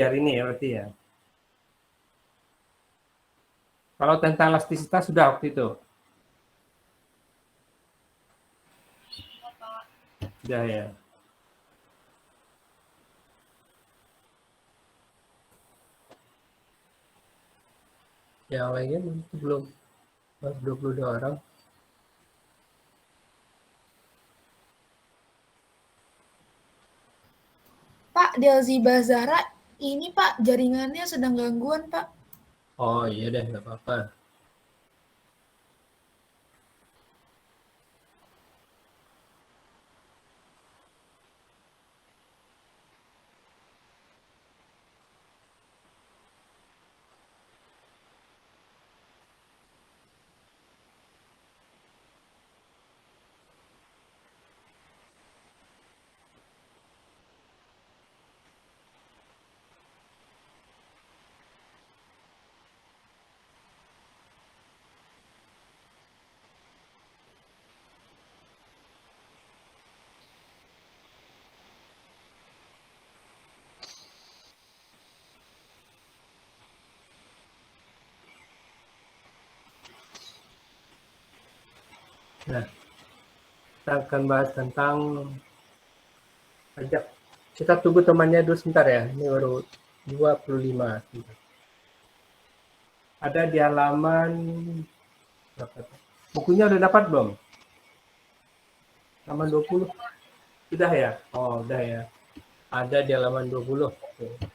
hari ini ya berarti ya. Kalau tentang elastisitas sudah waktu itu. Sudah ya. Yang lainnya belum. Baru 22 orang. Pak, Delziba Zahra, ini Pak, jaringannya sedang gangguan Pak. Oh iya deh, nggak apa-apa. Nah, kita akan bahas tentang pajak. Kita tunggu temannya dulu sebentar ya. Ini baru 25. Sebentar. Ada di halaman bukunya udah dapat belum? Halaman 20. Sudah ya? Oh, udah ya. Ada di halaman 20. Oke.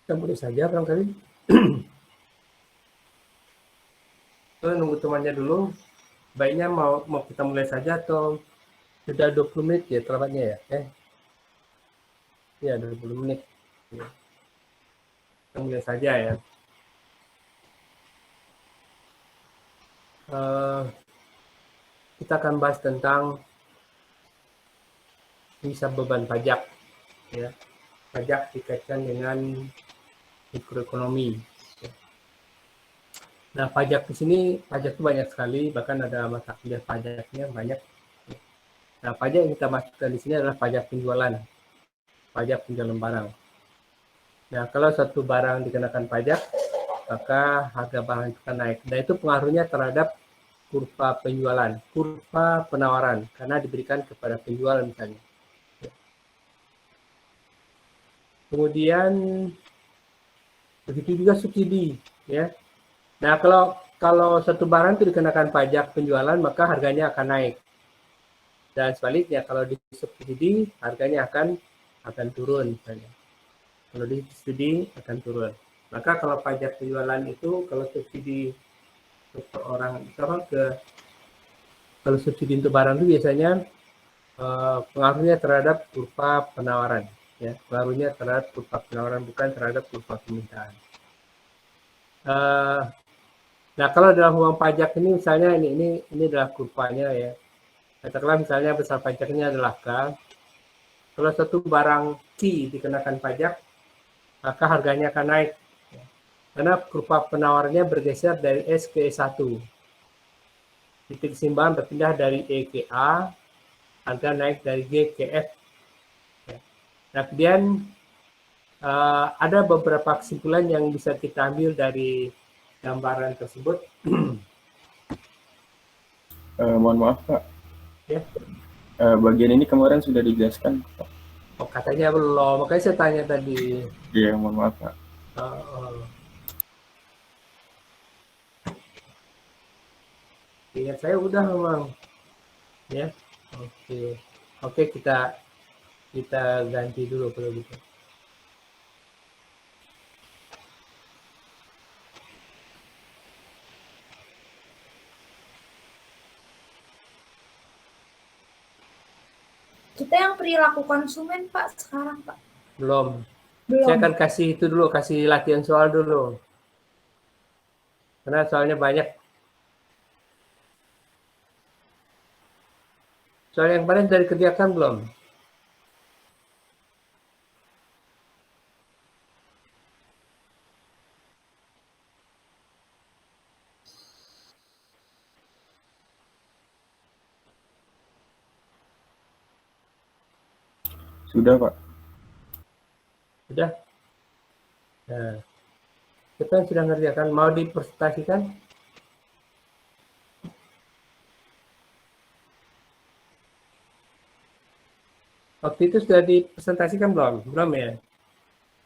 Kita mulai saja barangkali. Kita nunggu temannya dulu. Baiknya mau kita mulai saja atau sudah 20 menit ya terlambatnya ya? Ya 20 menit. Kita mulai saja ya. Kita akan bahas tentang hisab beban pajak. Ya. Pajak dikaitkan dengan mikroekonomi. Nah, pajak di sini, pajak itu banyak sekali, bahkan ada mata kuliah pajaknya banyak. Nah, pajak yang kita masukkan di sini adalah pajak penjualan, pajak penjualan barang. Nah, kalau satu barang dikenakan pajak, maka harga barang itu akan naik. Nah, itu pengaruhnya terhadap kurva penjualan, kurva penawaran, karena diberikan kepada penjual misalnya. Kemudian begitu juga subsidi, ya. Nah, kalau satu barang itu dikenakan pajak penjualan, maka harganya akan naik. Dan sebaliknya, kalau disubsidi, harganya akan turun misalnya. Kalau disubsidi akan turun. Maka kalau pajak penjualan itu, kalau subsidi untuk orang kalau subsidi untuk barang itu biasanya pengaruhnya terhadap kurva penawaran, ya. Pengaruhnya terhadap kurva penawaran, bukan terhadap kurva permintaan. Nah, kalau dalam uang pajak ini misalnya ini adalah kurvanya ya. Katakanlah misalnya besar pajaknya adalah K. Kalau satu barang Q dikenakan pajak, maka harganya akan naik. Karena kurva penawarannya bergeser dari S ke E1. Titik simbahan berpindah dari E ke A, harga naik dari G ke F. Nah, kemudian ada beberapa kesimpulan yang bisa kita ambil dari gambaran tersebut. Mohon maaf Pak. Ya. Bagian ini kemarin sudah dijelaskan Pak. Oh, katanya belum, makanya saya tanya tadi. Iya, mohon maaf Pak. Ingat saya udah memang ya. Oke. Oke, kita ganti dulu kalau gitu. Kita yang perilaku konsumen, Pak, sekarang, Pak. Belum. Belum. Saya akan kasih itu dulu, kasih latihan soal dulu. Karena soalnya banyak. Soal yang kemarin sudah dikerjakan belum? Sudah, Pak. Sudah? Nah, siapa yang sudah mengerjakan? Mau dipresentasikan? Waktu itu sudah dipresentasikan belum? Belum ya?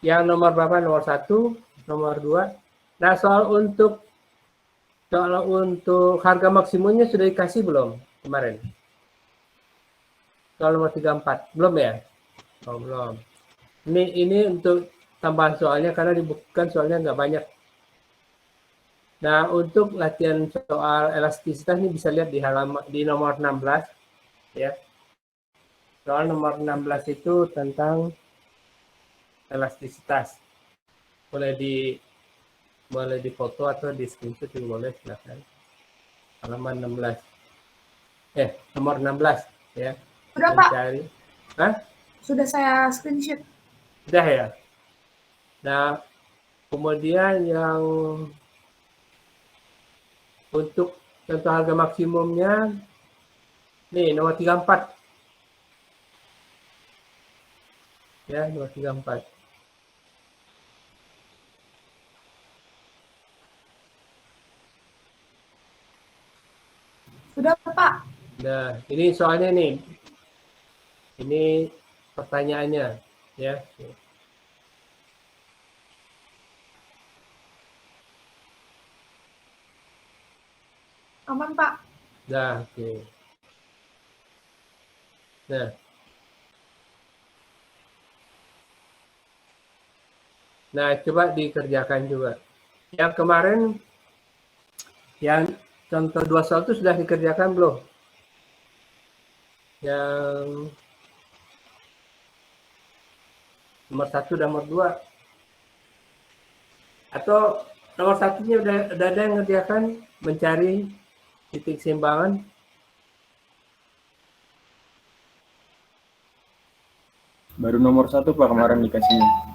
Yang nomor berapa? Nomor 1, nomor 2. Nah, soal untuk harga maksimumnya sudah dikasih belum kemarin? Soal nomor 34. Belum ya? Oh, belum. Ini untuk tambahan soalnya karena dibukukan soalnya nggak banyak. Nah, untuk latihan soal elastisitas ini bisa lihat di nomor 16 ya. Soal nomor 16 itu tentang elastisitas. Boleh di foto atau di screenshot juga boleh, silakan. Halaman 16. Nomor 16 ya. Sudah, Pak. Mencari. Hah? Sudah saya screenshot. Sudah ya. Nah, kemudian yang untuk contoh harga maksimumnya nih nomor 34. Ya, nomor 34. Sudah, Pak. Nah, ini soalnya nih. Ini pertanyaannya ya. Aman, Pak. Nah, oke. Nah. Nah, coba dikerjakan juga. Yang kemarin yang contoh 2 soal itu sudah dikerjakan belum? Yang nomor 1 dan nomor 2. Atau nomor 1-nya udah ada yang ngerjakan mencari titik keseimbangan? Baru nomor 1, Pak, kemarin dikasihnya.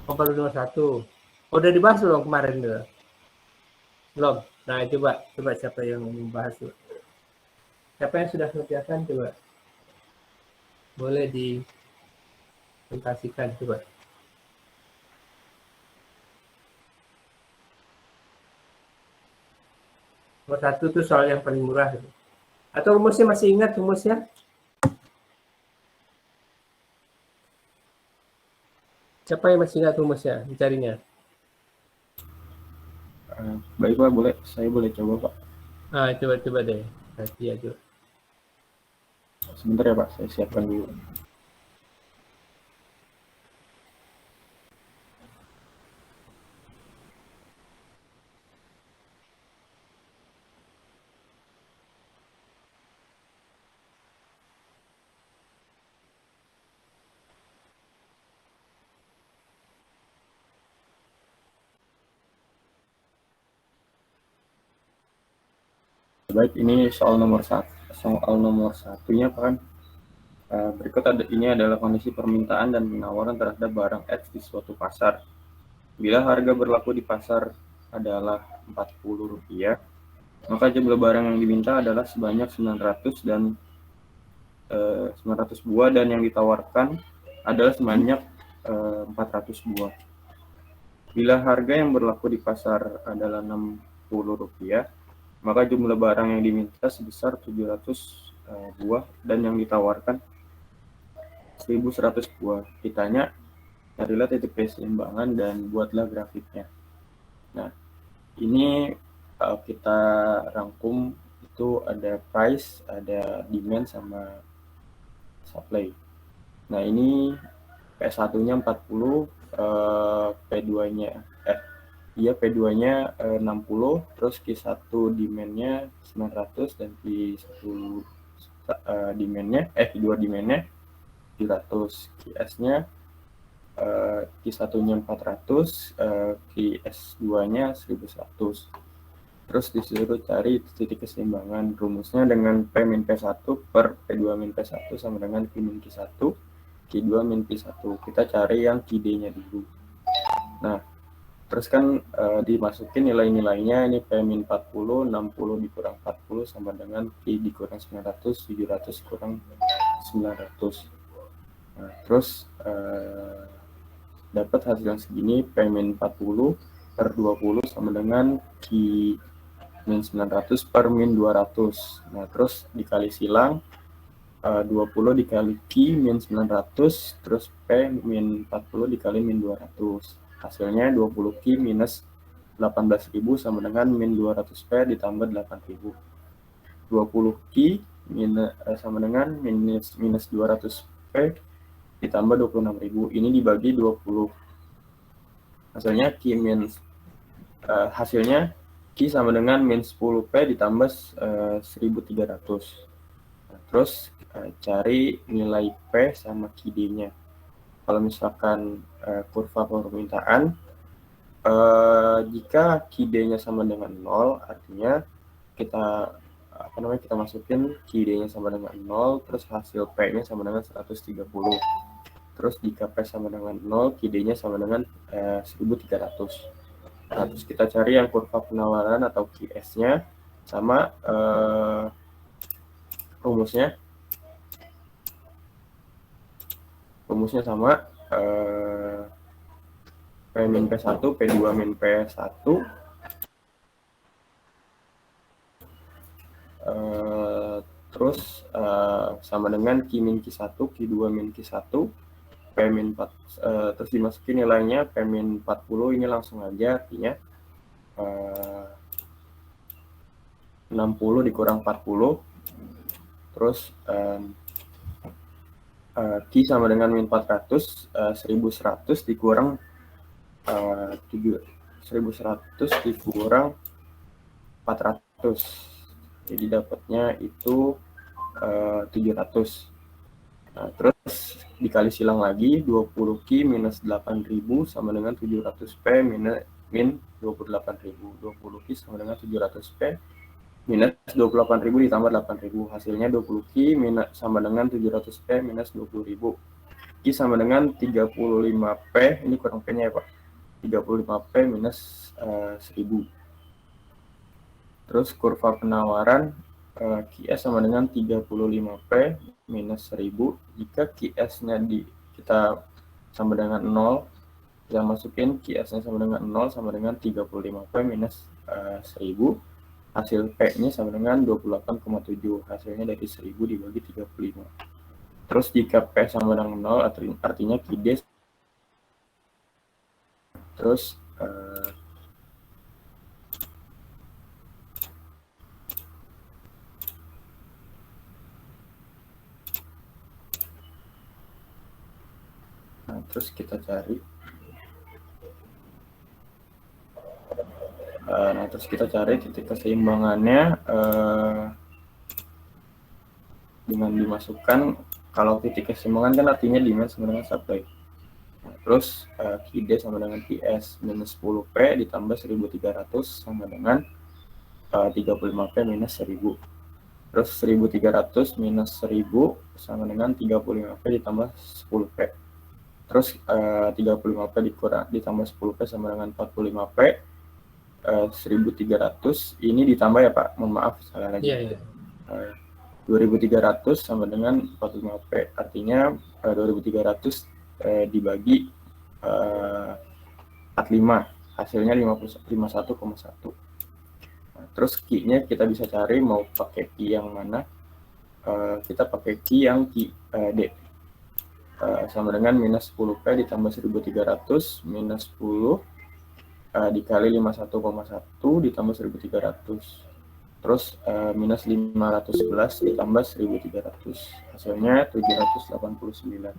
Oh, baru nomor 1. Oh, udah dibahas belum kemarin tuh? Belum. Nah, coba siapa yang membahas tuh? Siapa yang sudah mengerjakan coba? Boleh dipresentasikan coba. Nomor 1 itu soal yang paling murah. Atau rumusnya masih ingat rumusnya? Siapa yang masih ingat rumusnya? Mencarinya. Baik, Pak, boleh. Saya boleh coba, Pak. Ah, coba deh. Nanti aja. Sebentar ya, Pak. Saya siapkan dulu. Baik, ini soal nomor 1. Soal nomor 1-nya, Pak, kan. Berikut ini adalah kondisi permintaan dan penawaran terhadap barang X di suatu pasar. Bila harga berlaku di pasar adalah Rp40, maka jumlah barang yang diminta adalah sebanyak 900 buah dan yang ditawarkan adalah sebanyak 400 buah. Bila harga yang berlaku di pasar adalah Rp60, maka jumlah barang yang diminta sebesar 700 buah dan yang ditawarkan 1.100 buah. Ditanya, carilah titik keseimbangan dan buatlah grafiknya. Nah, ini kita rangkum itu ada price, ada demand, sama supply. Nah, ini P1-nya 40, P2-nya P2-nya 60, terus Q1 demand-nya 900 dan Q1 Q2 demand-nya 700, QS-nya Q1-nya 400, QS2-nya 1100. Terus disuruh cari titik keseimbangan. Rumusnya dengan P-P1 per P2-P1 sama dengan Q-Q1, Q2-Q1. Kita cari yang QD-nya dulu. Nah, terus kan dimasukin nilai-nilainya, ini P-40, 60 dikurang 40 sama dengan Q dikurang 900, 700 kurang 900. Nah, terus dapat hasil yang segini, P-40 per 20 sama dengan Q-900 per Min200. Nah, terus dikali silang, 20 dikali Q-900, terus P-40 dikali Min200. Hasilnya 20 Q minus 18.000 sama dengan Min200P ditambah 8.000. 20 Q sama dengan minus 200P ditambah 26.000. Ini dibagi 20. Hasilnya Q sama dengan min 10P ditambah 1.300. Nah, terus cari nilai P sama QD-nya. Kalau misalkan kurva permintaan, jika QD-nya sama dengan 0, artinya kita masukin QD-nya sama dengan 0, terus hasil P-nya sama dengan 130. Terus jika P sama dengan 0, QD-nya sama dengan 1.300. Nah, terus kita cari yang kurva penawaran atau QS-nya sama rumusnya sama P-P1, P2-P1, terus sama dengan Q-Q1, Q2-Q1, P-4, terus dimasukin nilainya P-40, ini langsung aja, artinya 60 dikurang 40, terus Q sama dengan min 400, 1100 dikurang 1100 dikurang 400, jadi dapatnya itu 700. Nah, terus dikali silang lagi, 20 Q minus 8.000 sama dengan 700P min 28.000. 20 Q sama dengan 700P minus 28.000 ditambah 8.000. Hasilnya 20 Q sama dengan 700P minus 20.000. Q sama dengan 35P, ini kurang P-nya ya Pak, 35P minus 1.000. Terus kurva penawaran, QS sama dengan 35P minus 1.000. Jika QS-nya kita sama dengan 0, kita masukin QS-nya sama dengan 0 sama dengan 35P minus 1.000. Hasil P-nya sama dengan 28,7. Hasilnya dari 1.000 dibagi 35. Terus jika P sama dengan 0, artinya QD. Terus terus kita cari titik keseimbangannya dengan dimasukkan, kalau titik keseimbangan kan artinya demand sama dengan supply. Nah, terus QD sama dengan QS minus 10P ditambah 1.300 sama dengan 35P minus 1.000. Terus 1.300 minus 1.000 sama dengan 35P ditambah 10P. Terus 35P ditambah 10P sama dengan 45P. 1.300 ini ditambah ya Pak, mohon maaf salah lagi. 2.300 sama dengan 45P, artinya 2.300 dibagi 45, hasilnya 51,1. Nah, terus Q-nya kita bisa cari mau pakai Q yang mana. Kita pakai Q yang D, sama dengan minus 10P ditambah 1.300 minus 10 dikali 51,1 ditambah 1.300. Terus minus 511 ditambah 1300, hasilnya 789.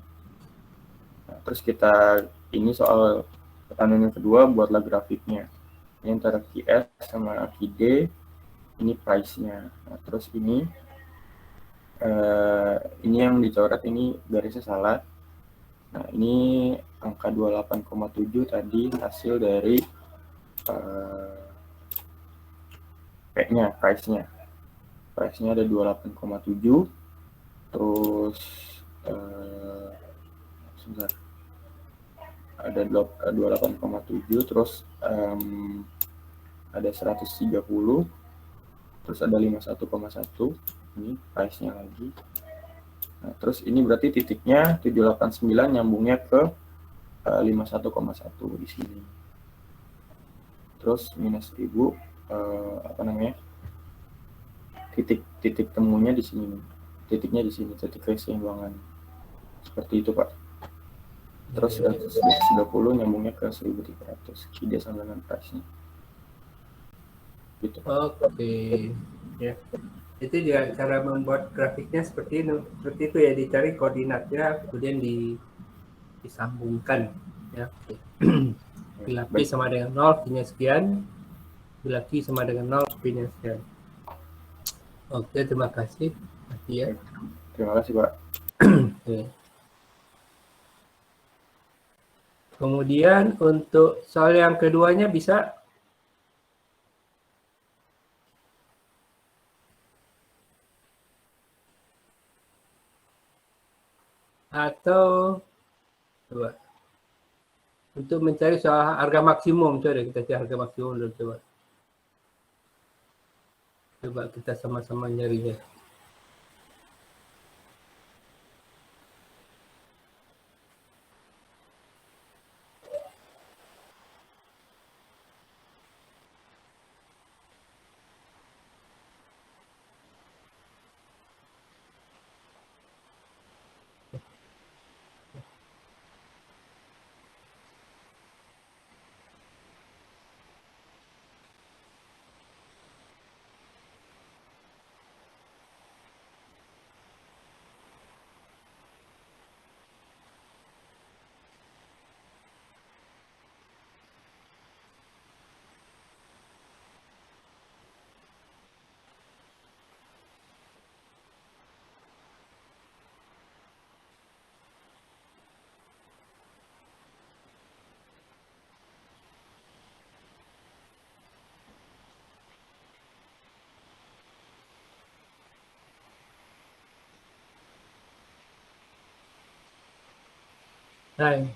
Nah, terus kita ini soal pertanyaan yang kedua, buatlah grafiknya. Ini antara QS sama QD, ini price-nya. Nah, terus ini yang dicoret ini garisnya salah. Nah, ini angka 28,7 tadi hasil dari P-nya, price-nya. Price-nya ada 28,7. Terus sebentar. Ada 28,7, terus ada 130, terus ada 51,1. Ini price-nya lagi. Nah, terus ini berarti titiknya 789 nyambungnya ke 51,1 di sini. Terus minus 1000 titik temunya di sini. Titiknya di sini, titik keseimbangan. Seperti itu, Pak. Terus 130 nyambungnya ke 1300. Ide sama dengan price-nya. Gitu, Pak. Oke. Ya. Itu juga cara membuat grafiknya seperti itu ya, dicari koordinatnya kemudian disambungkan ya. Bila P sama dengan 0, P-nya sekian. Bila Q sama dengan 0, P-nya sekian. Oke, terima kasih. Ya. Terima kasih, Pak. Oke. Kemudian untuk soal yang keduanya bisa atau coba untuk mencari soal harga maksimum, coba kita cari harga maksimum dulu, coba kita sama-sama nyarinya. Hai.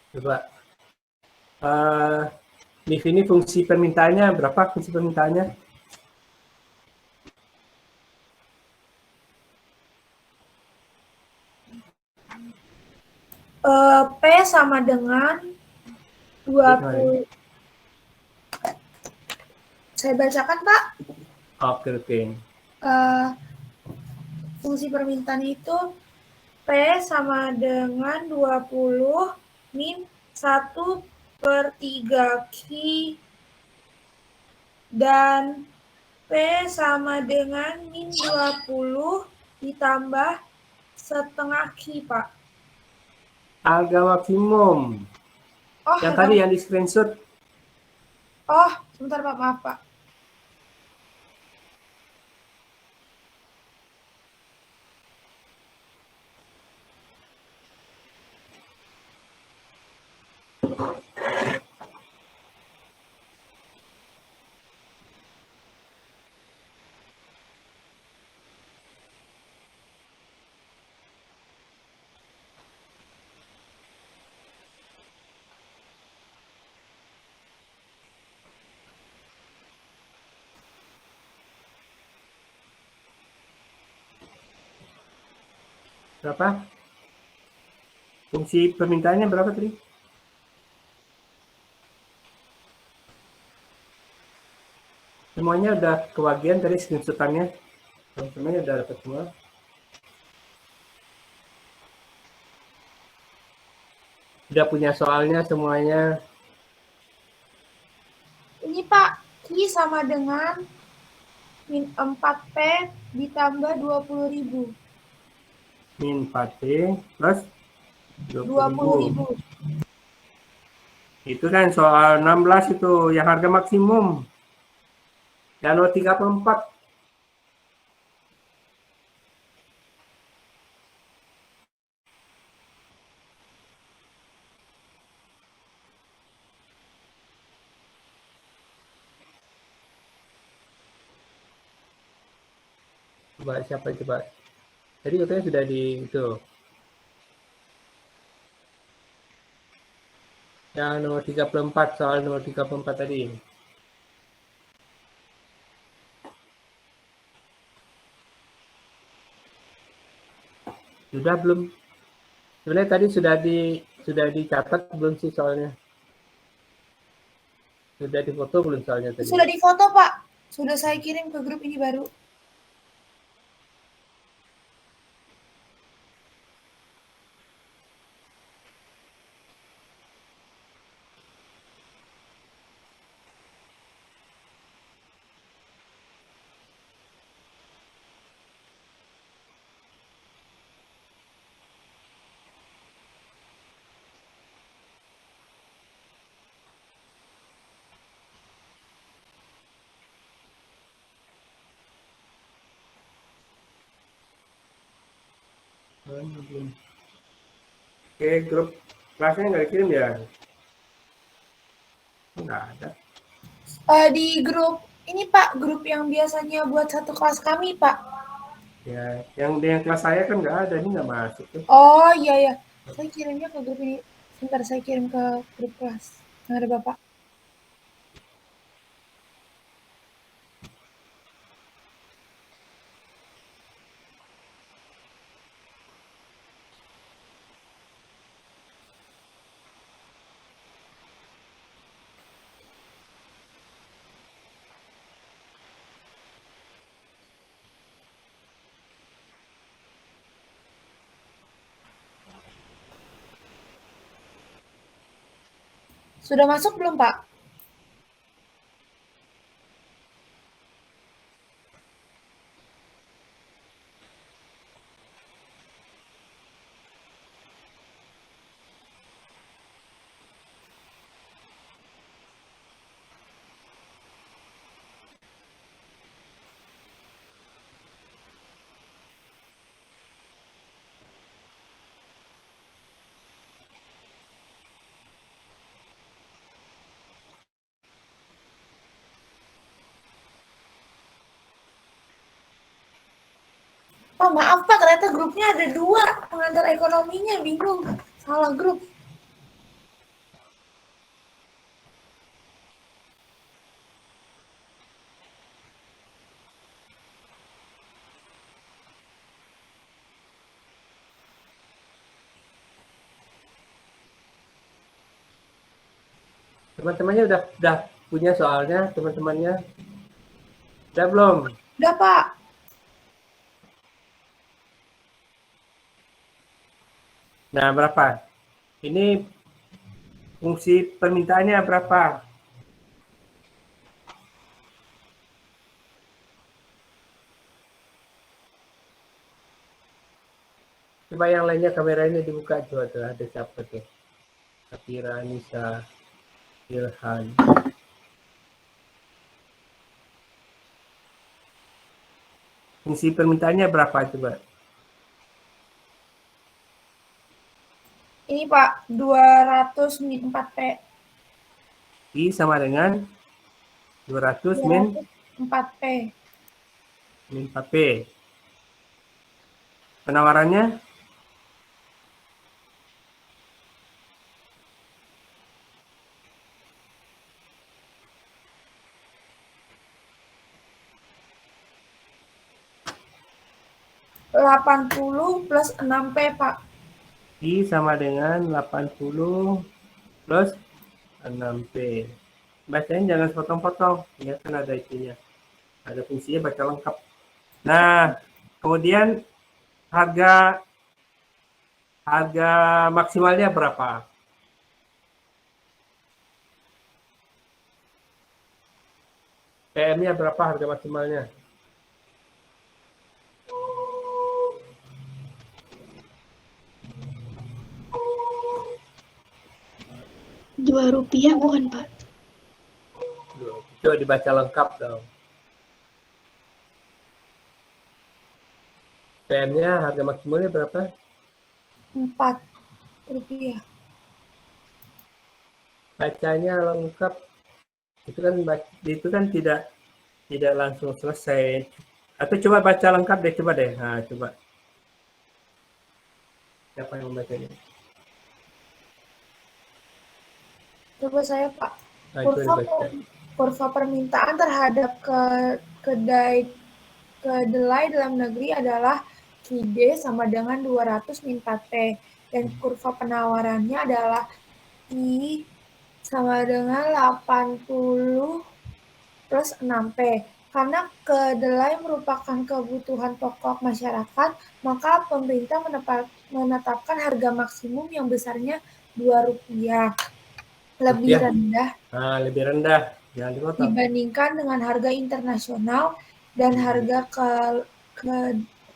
Coba di sini fungsi permintaannya berapa? Fungsi permintaannya P sama dengan 20. Saya bacakan, Pak. Oke. Fungsi permintaan itu P sama dengan 20 min 1/3 Q dan P sama dengan min 20 ditambah setengah Q, Pak. Harga maksimum. Yang tadi yang di screenshot. Oh, sebentar, Pak. Maaf, Pak. Berapa? Fungsi permintaannya berapa tadi? Semuanya udah kebagian tadi screenshotannya. Teman-temannya udah dapat semua. Udah punya soalnya semuanya. Ini Pak, Q sama dengan min 4P ditambah 20.000. Min 4P plus 20.000. 20.000. Itu kan soal 16 itu yang harga maksimum. Dan 34. Coba siapa coba. Tadi katanya sudah di itu. Yang nomor 34 soal nomor 34 tadi. Sudah belum? Sebenarnya tadi sudah dicatat belum sih soalnya? Sudah difoto belum soalnya tadi? Sudah difoto Pak. Sudah saya kirim ke grup ini baru. Belum. Oke, grup kelasnya nggak dikirim ya? Nggak ada. Di grup ini Pak, grup yang biasanya buat satu kelas kami Pak. Ya, yang kelas saya kan nggak ada, ini nggak masuk tuh. Oh iya ya, saya kirimnya ke grup ini. Sebentar saya kirim ke grup kelas. Yang ada Bapak. Sudah masuk belum Pak? Oh maaf Pak, ternyata grupnya ada 2. Pengantar ekonominya bingung. Salah grup. Teman-temannya udah punya soalnya, teman-temannya udah belum? Udah Pak. Nah, berapa? Ini fungsi permintaannya berapa? Coba yang lainnya kameranya dibuka coba tuh, ada siapa tuh? Atira, Nisa, Ilhan. Fungsi permintaannya berapa coba? Ini Pak, 200 min 4P. I sama dengan 200 min 4P. min 4P. Penawarannya 80 plus 6P, Pak. I sama dengan 80 plus 6P. Bacanya jangan potong-potong, ya kan ada itunya. Ada fungsinya baca lengkap. Nah, kemudian harga maksimalnya berapa? PM-nya berapa harga maksimalnya? Rp2 bukan, Pak? Coba dibaca lengkap dong. PM-nya harga maksimalnya berapa? Rp4. Bacanya lengkap. Itu kan tidak langsung selesai. Atau coba baca lengkap deh, coba deh. Nah, coba. Siapa yang membacanya? Coba saya, Pak. Nah, coba dibaca. Kurva permintaan terhadap kedelai dalam negeri adalah QD sama dengan 200 min 4P. Dan kurva penawarannya adalah I sama dengan 80 plus 6P. Karena kedelai merupakan kebutuhan pokok masyarakat, maka pemerintah menetapkan harga maksimum yang besarnya Rp2 lebih Rupiah. rendah Lebih rendah. Jangan dipotong. dibandingkan dengan harga internasional dan harga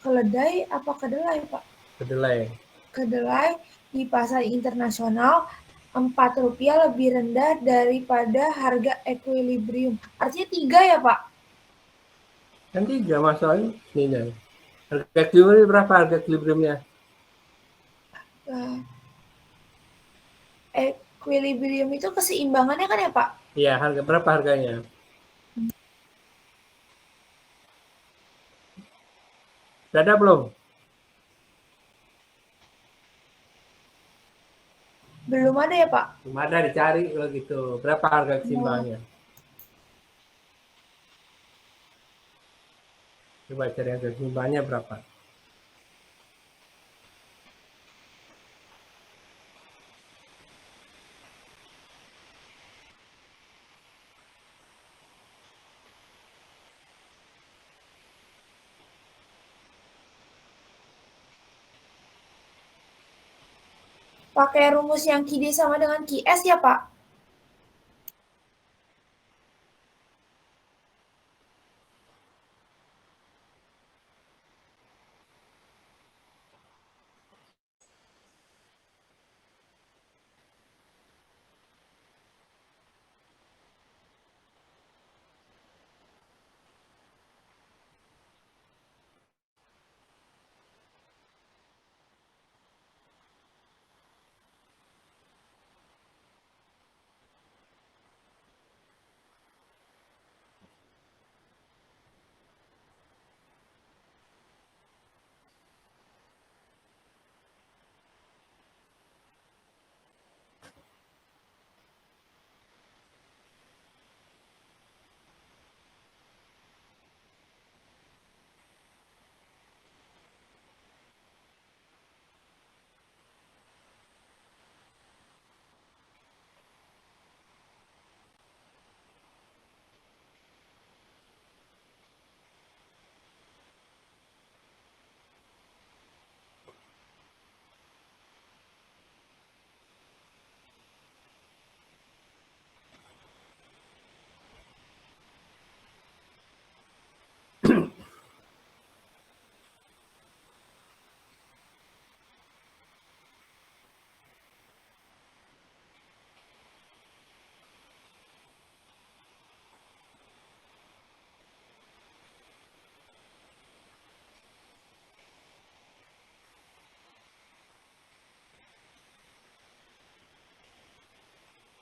kedelai, Pak? Kedelai di pasar internasional Rp4 lebih rendah daripada harga equilibrium. Artinya 3 ya, Pak? Kan 3 masalahnya. Ini. Harga equilibrium berapa harga equilibriumnya? Equilibrium itu keseimbangannya kan ya, Pak? Iya, berapa harganya? Sudah ada belum? Belum ada ya, Pak? Belum ada, dicari kalau gitu. Berapa harga keseimbangannya? Coba cari harga keseimbangannya berapa? Pakai rumus yang QD sama dengan QS ya, Pak?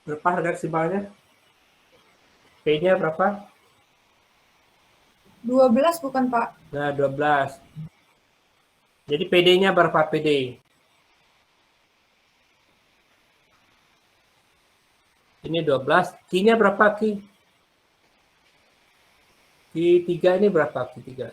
Berapa harga keseimbangannya? P-nya berapa? 12 bukan, Pak? Nah, 12. Jadi PD-nya berapa PD? Ini 12. Q-nya berapa Q? Q3 ini berapa Q3?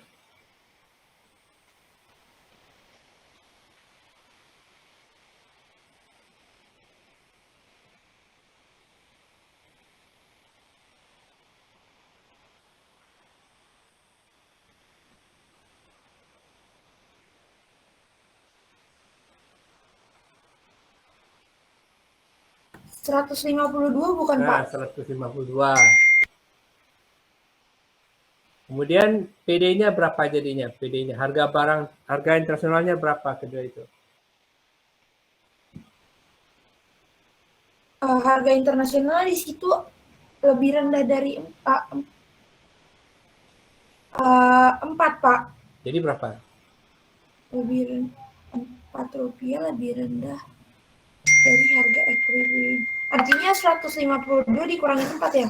152 bukan, Nah, Pak? 152. Kemudian PD-nya berapa jadinya? PD-nya, harga internasionalnya berapa kedua itu? Harga internasional di situ lebih rendah dari 4, Pak. Jadi berapa? Lebih rendah, Rp4 lebih rendah dari harga ekuivalen. Artinya 152 dikurangi 4 ya?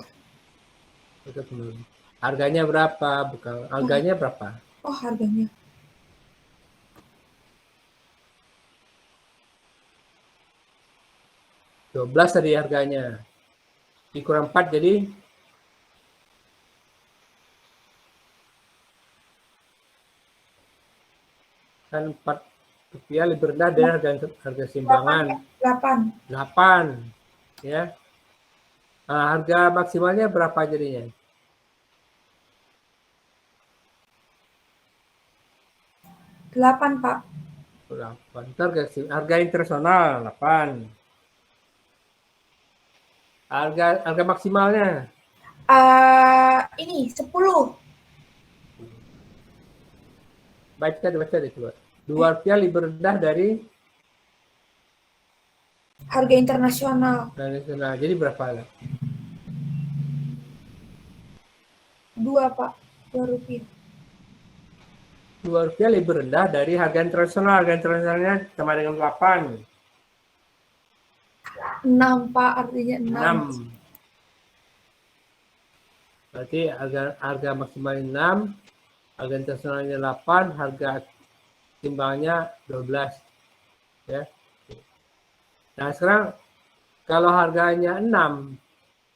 Itu belum. Harganya berapa? Bukan, harganya berapa? Oh, harganya. $12 tadi harganya. Dikurang 4 jadi kan Rp4 lebih rendah dari harga simbangan 8. 8, ya. Nah, harga maksimalnya berapa jadinya? 8, Pak. 8. Harga internasional 8. Harga maksimalnya Ini 10. baca deh coba. Rp2 lebih rendah dari Harga internasional. nasional. Jadi berapa lah? 2, Pak. Rp2. Rp2 lebih rendah dari harga internasional. Harga internasionalnya sama dengan 8. 6, Pak. Artinya 6. 6. Berarti harga maksimal 6, harga internasionalnya 8, harga timbangnya 12. Ya. Nah, sekarang kalau harganya 6,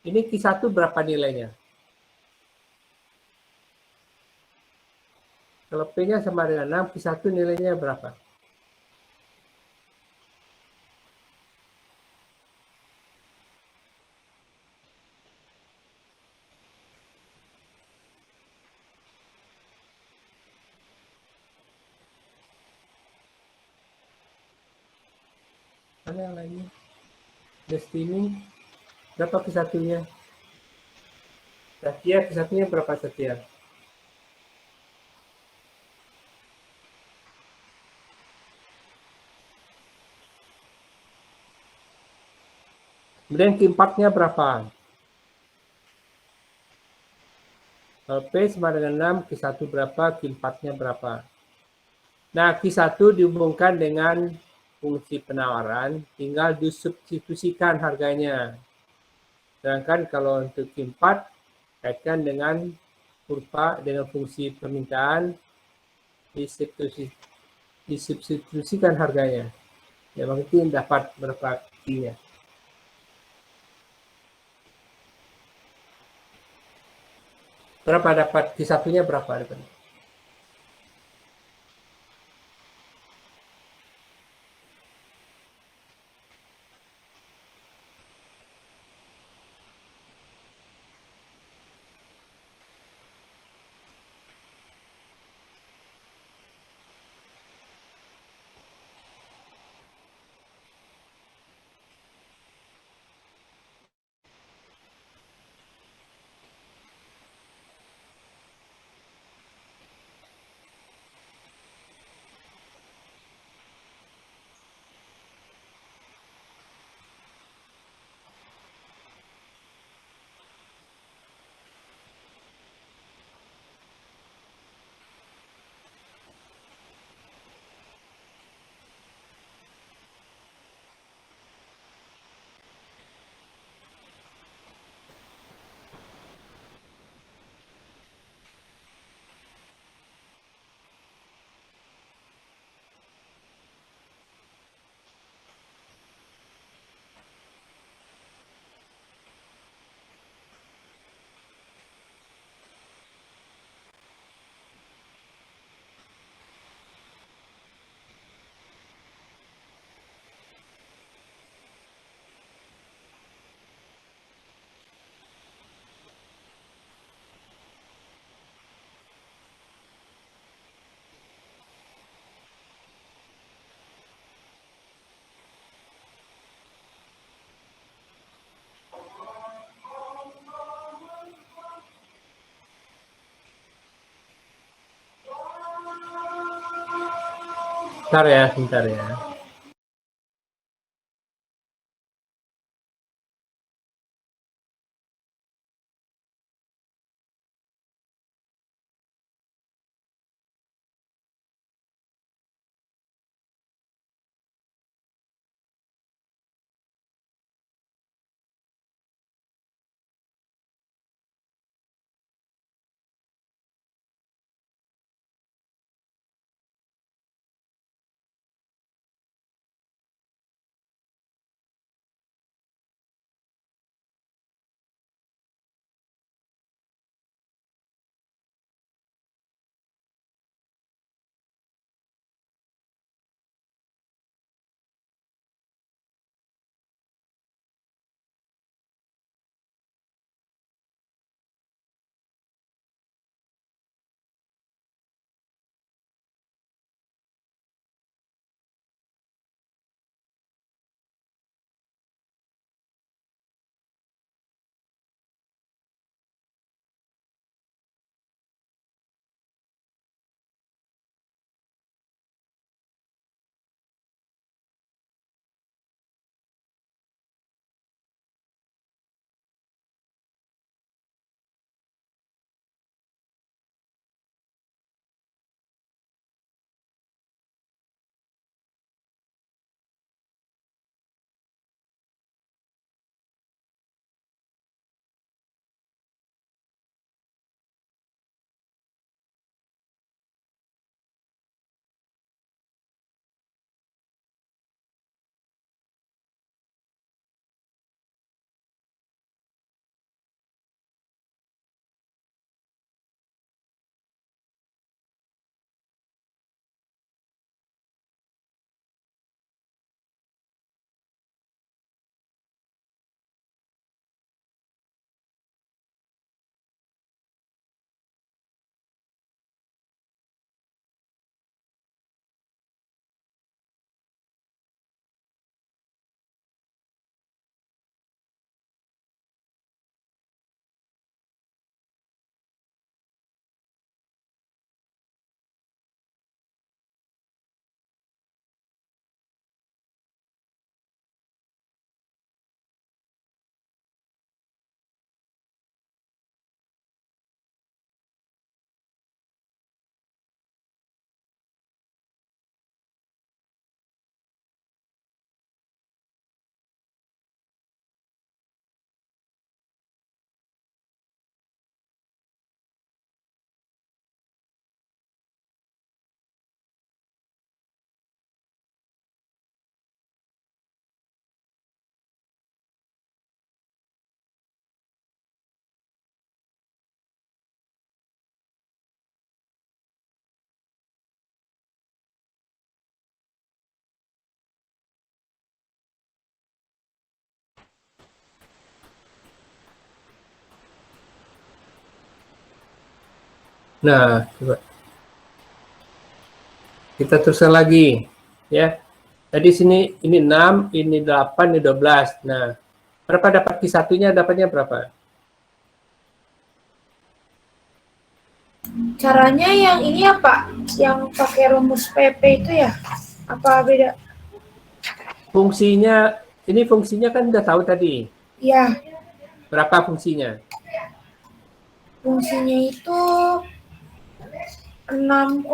ini Q1 berapa nilainya? Kalau P-nya sama dengan 6, Q1 nilainya berapa? Mana yang lainnya? Destiny, berapa Q1-nya? Satya, Q1-nya berapa Satya? Kemudian Q4-nya berapa? Kalau P sama dengan 6, Q1 berapa, Q4-nya berapa? Nah, Q1 dihubungkan dengan fungsi penawaran, tinggal disubstitusikan harganya. Sedangkan kalau untuk Q4, kaitkan dengan kurva dengan fungsi permintaan, disubstitusikan harganya. Ya, maksudnya dapat berapa Q-nya. Berapa dapat Q1-nya berapa? Bentar ya. Nah, coba kita teruskan lagi ya. Tadi sini ini 6, ini 8, ini 12. Nah, berapa dapat Q1-nya? Dapatnya berapa? Caranya yang ini ya Pak, yang pakai rumus PP itu ya? Apa beda? Fungsinya, ini fungsinya kan udah tahu tadi. Ya, Berapa fungsinya? fungsinya itu 6,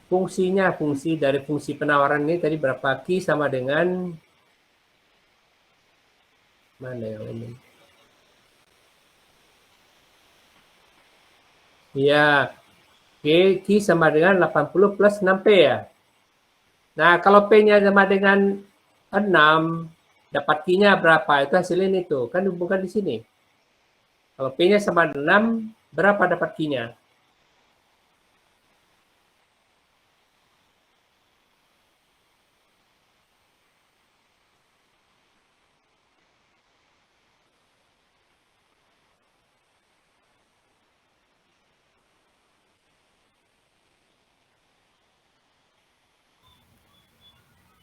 Fungsinya, fungsi dari fungsi penawaran ini tadi berapa? Q sama dengan mana yang ini? Ya, Q sama dengan 80 plus 6P ya. Nah, kalau P-nya sama dengan 6, dapat Q-nya berapa? Itu hasilnya itu. Kan bukan di sini. Kalau P-nya sama dengan 6, berapa dapat Q-nya?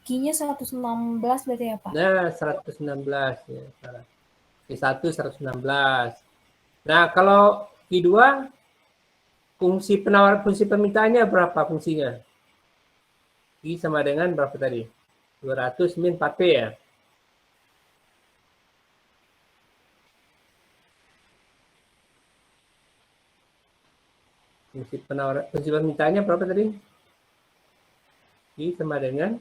Q-nya 116 berarti ya, Pak? Nah, 116 ya. Q1 116. Nah, kalau Q2 fungsi penawar, fungsi permintaannya berapa fungsinya? I sama dengan berapa tadi? 200 min 4P ya? Prinsip permintaannya berapa tadi? I sama dengan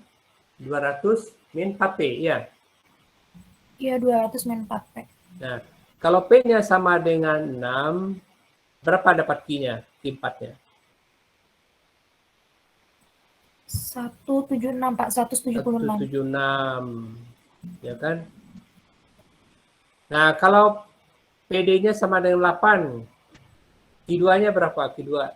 200 min 4P, ya? Iya, 200 min 4P. Nah, kalau P-nya sama dengan 6, berapa dapat Q-nya? Q 4-nya? 176, Pak. 176. 176. Ya kan? Nah, kalau PD-nya sama dengan 8, Q2-nya berapa? Q2.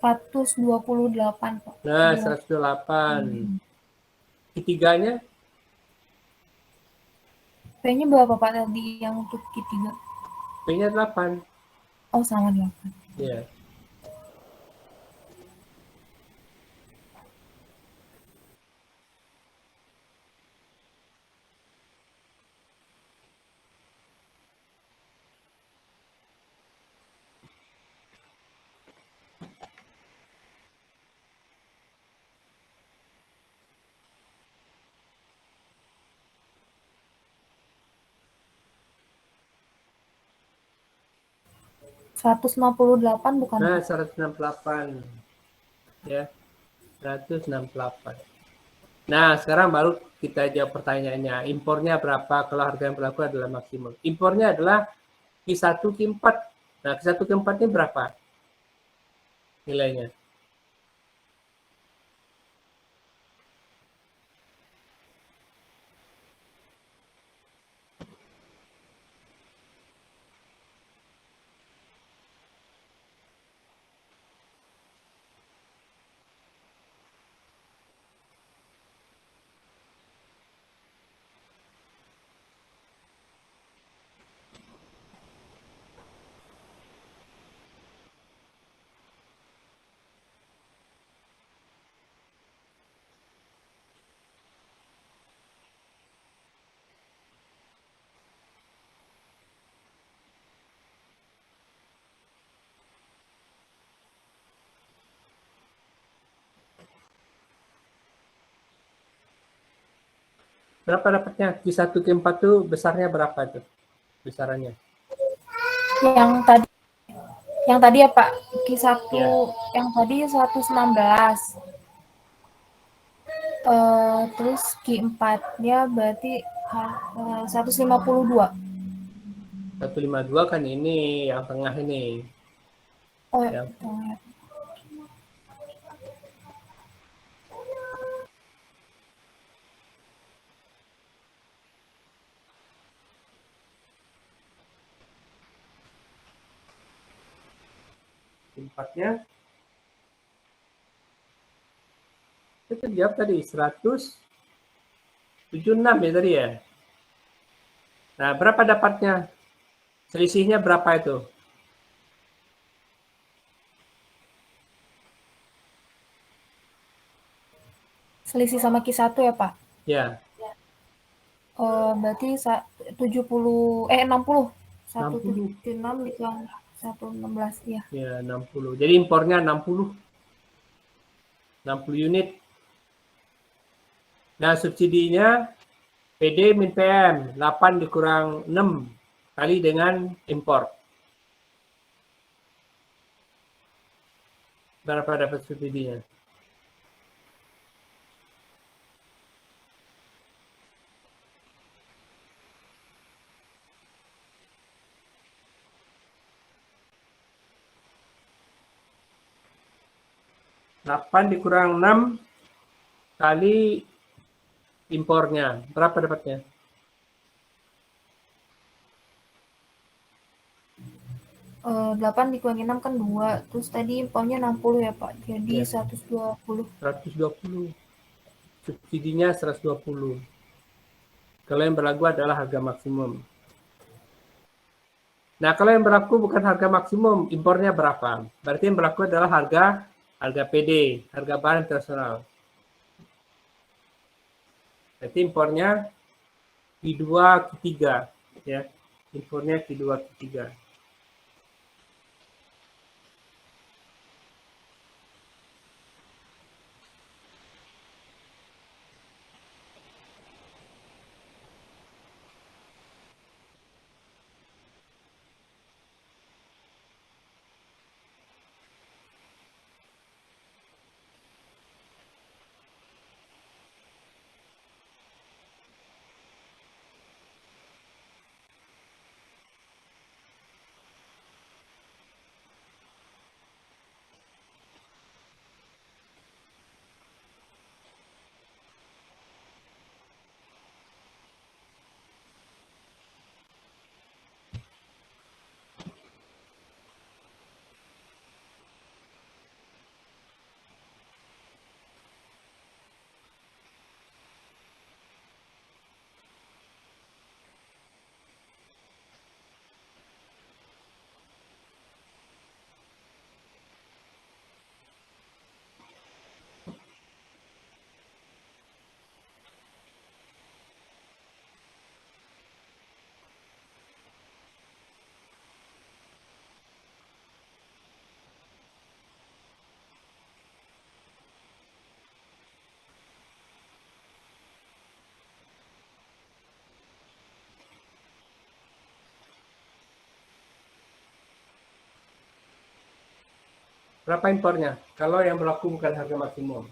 $128, Pak. Nah, Iya. 108. Q3-nya? P-nya berapa, Pak, tadi yang untuk Q3? P-nya 8. Oh, sama 8. Ya. $168 bukan, Nah, Pak? 168. Ya. 168. Nah, sekarang baru kita jawab pertanyaannya. Impornya berapa kalau harga yang berlaku adalah maksimum? Impornya adalah Q1, Q4. Nah, Q1, Q4 ini berapa nilainya? Berapa dapatnya? Q1, Q4 itu besarnya berapa tuh? Besarannya. Yang tadi ya, Pak, Q1 Ya. yang tadi 116. Terus Q4-nya berarti 152. 152 kan ini yang tengah ini. Oh, Ya. ya. Q4-nya kita jawab tadi 176 ya tadi ya. Nah, berapa dapatnya? Selisihnya berapa itu? Selisih sama Q1 ya, Pak? Ya. Berarti 60. 176 dikurang 116 ya. Ya, 60. Jadi impornya 60. 60 unit. Nah, subsidinya PD min PM 8 dikurang 6 kali dengan impor. Berapa dapat subsidinya? Delapan dikurang 6 kali impornya. Berapa dapatnya? Eh, 8 dikurangi 6 kan 2. Terus tadi impornya 60 ya, Pak. Jadi Ya. 120. 120. Subsidinya 120. Kalau yang berlaku adalah harga maksimum. Nah, kalau yang berlaku bukan harga maksimum, impornya berapa? Berarti yang berlaku adalah harga PD, harga bahan internasional. Berarti impornya Q2, Q3 ya. Impornya Q2, Q3. Berapa impornya? Kalau yang berlaku bukan harga maksimum.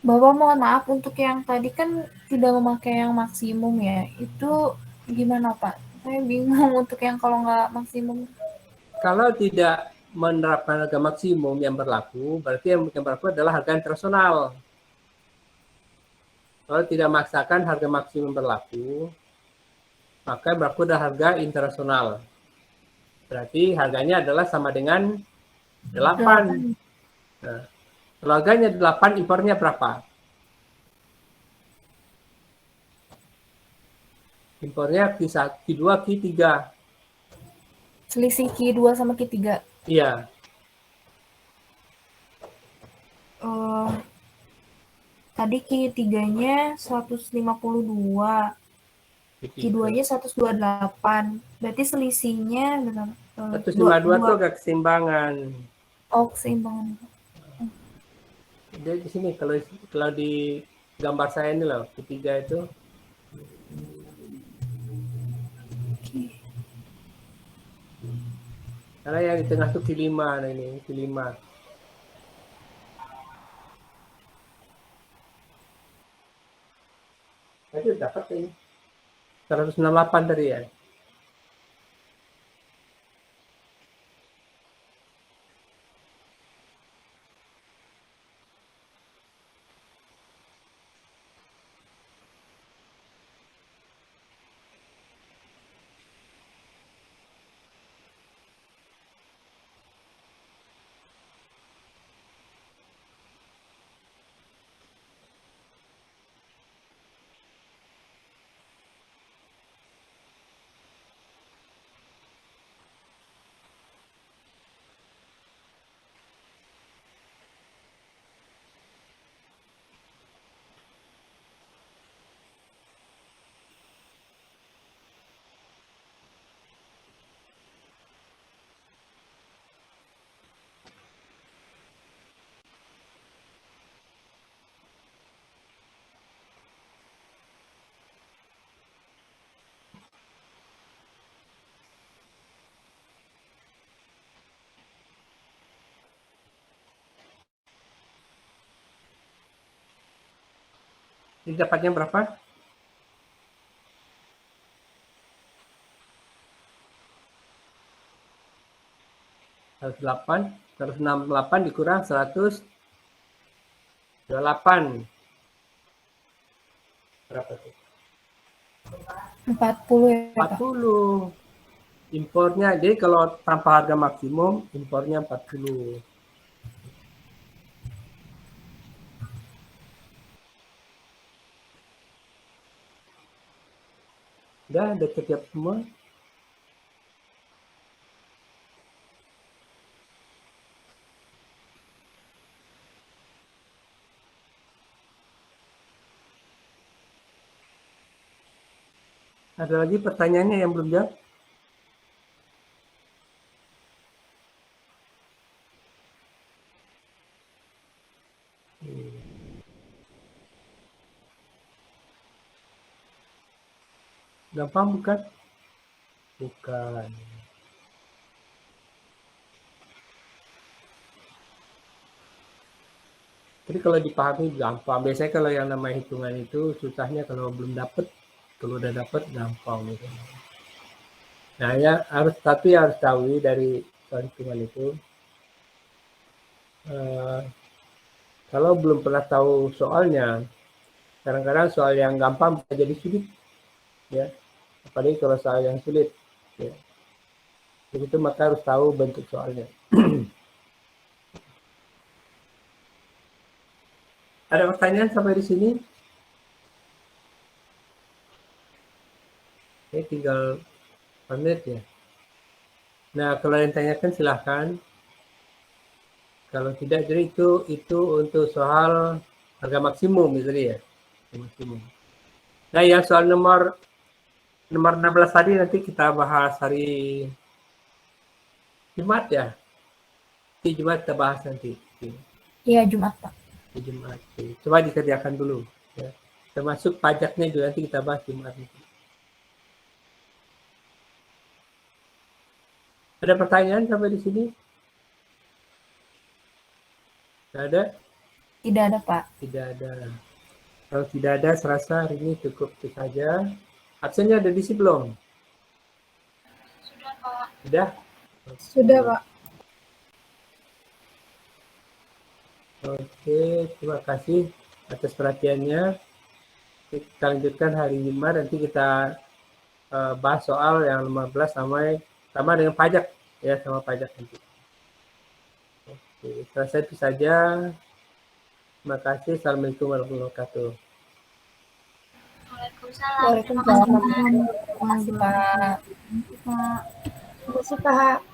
Bapak mohon maaf untuk yang tadi kan tidak memakai yang maksimum ya. Itu gimana Pak? Saya bingung untuk yang kalau nggak maksimum. Kalau tidak menerapkan harga maksimum yang berlaku, berarti yang berlaku adalah harga internasional. Kalau tidak memaksakan harga maksimum berlaku, maka berlaku adalah harga internasional. Berarti harganya adalah sama dengan 8. Nah, kalau harganya 8, impornya berapa? Impornya Q1, Q2, Q3. Selisih Q2 sama Q3. Iya, Tadi Q3-nya 152, Q3. Q2-nya 128. Berarti selisihnya benar 152 itu agak keseimbangan. keseimbangan. Jadi di sini kalau di gambar saya ini loh, Q3 itu Oke. karena yang di tengah itu Q5, nah ini Q5. Tadi udah dapat ini 168 tadi ya. Ini dapatnya berapa? 108, 168 dikurang 128. Berapa tuh? 40 ya Pak? 40. Impornya, jadi kalau tanpa harga maksimum, impornya 40. Udah siap semua. Ada lagi pertanyaannya yang belum jawab? Gampang bukan? Bukan. Jadi kalau dipahami gampang. Biasanya kalau yang namanya hitungan itu susahnya kalau belum dapet. Kalau udah dapet gampang gitu. Nah ya harus yang harus tahu dari soal hitungan itu. Kalau belum pernah tahu soalnya, kadang-kadang soal yang gampang bisa jadi sulit, ya. Apalagi kalau soal yang sulit, ya. Begitu maka harus tahu bentuk soalnya. Ada pertanyaan sampai di sini? Ini tinggal menit ya. Nah, kalau yang tanyakan silahkan. Kalau tidak, jadi itu untuk soal harga maksimum misalnya ya. Maksimum. Nah, yang soal nomor 16 tadi nanti kita bahas hari Jumat ya. Di Jumat kita bahas nanti. Iya Jumat Pak. Di Jumat. Coba dikerjakan dulu. Ya. Termasuk pajaknya juga nanti kita bahas Jumat. Ada pertanyaan sampai di sini? Tidak ada? Tidak ada, Pak. Tidak ada. Kalau tidak ada, serasa hari ini cukup itu saja. Absennya ada diisi belum? Sudah, Pak. Sudah? Sudah, Pak. Oke, terima kasih atas perhatiannya. Kita lanjutkan hari Jumat, nanti kita bahas soal yang 15 sama dengan pajak, ya, sama pajak nanti. Oke, selesai itu saja. Terima kasih. Assalamualaikum warahmatullahi wabarakatuh. Waalaikumsalam. Terima kasih, Pak. Terima kasih, Pak. Terima kasih, Pak.